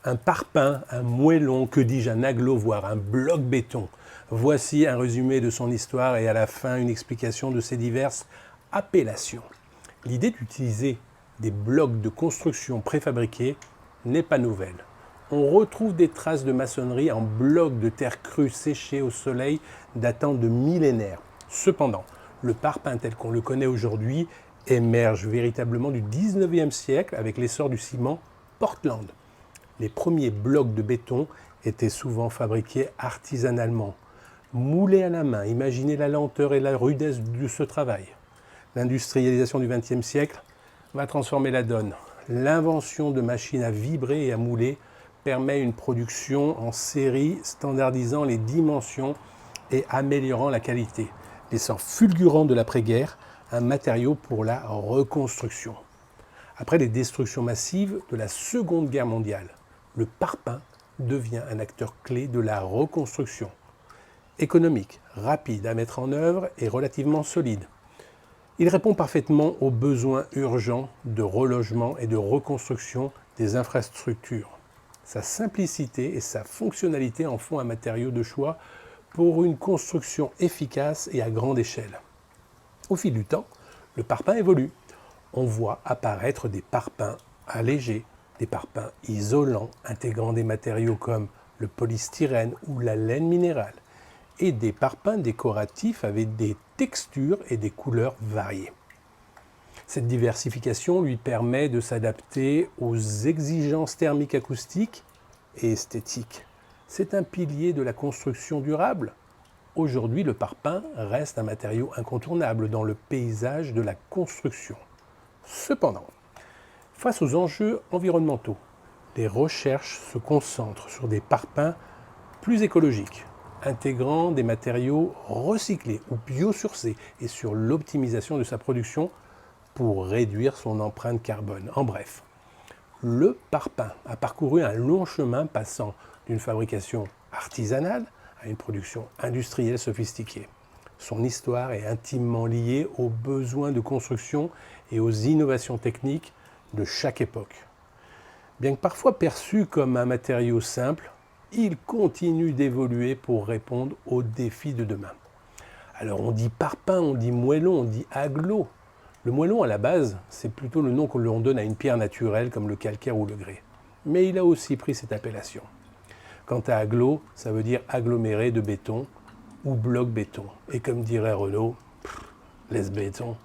Un parpaing, un moellon, que dis-je, un aglo, voire un bloc béton. Voici un résumé de son histoire et à la fin une explication de ses diverses appellations. L'idée d'utiliser des blocs de construction préfabriqués n'est pas nouvelle. On retrouve des traces de maçonnerie en blocs de terre crue séchés au soleil datant de millénaires. Cependant, le parpaing tel qu'on le connaît aujourd'hui émerge véritablement du 19e siècle avec l'essor du ciment Portland. Les premiers blocs de béton étaient souvent fabriqués artisanalement, moulés à la main. Imaginez la lenteur et la rudesse de ce travail. L'industrialisation du XXe siècle va transformer la donne. L'invention de machines à vibrer et à mouler permet une production en série standardisant les dimensions et améliorant la qualité. L'essor fulgurant de l'après-guerre, un matériau pour la reconstruction. Après les destructions massives de la Seconde Guerre mondiale, le parpaing devient un acteur clé de la reconstruction. Économique, rapide à mettre en œuvre et relativement solide. Il répond parfaitement aux besoins urgents de relogement et de reconstruction des infrastructures. Sa simplicité et sa fonctionnalité en font un matériau de choix pour une construction efficace et à grande échelle. Au fil du temps, le parpaing évolue. On voit apparaître des parpaings allégés, des parpaings isolants intégrant des matériaux comme le polystyrène ou la laine minérale, et des parpaings décoratifs avec des textures et des couleurs variées. Cette diversification lui permet de s'adapter aux exigences thermiques acoustiques et esthétiques. C'est un pilier de la construction durable. Aujourd'hui, le parpaing reste un matériau incontournable dans le paysage de la construction. Cependant, face aux enjeux environnementaux, les recherches se concentrent sur des parpaings plus écologiques, intégrant des matériaux recyclés ou biosourcés et sur l'optimisation de sa production pour réduire son empreinte carbone. En bref, le parpaing a parcouru un long chemin passant d'une fabrication artisanale à une production industrielle sophistiquée. Son histoire est intimement liée aux besoins de construction et aux innovations techniques de chaque époque. Bien que parfois perçu comme un matériau simple, il continue d'évoluer pour répondre aux défis de demain. Alors on dit parpaing, on dit moellon, on dit aglo. Le moellon à la base, c'est plutôt le nom que l'on donne à une pierre naturelle comme le calcaire ou le grès. Mais il a aussi pris cette appellation. Quant à aglo, ça veut dire aggloméré de béton ou bloc béton. Et comme dirait Renaud, laisse béton.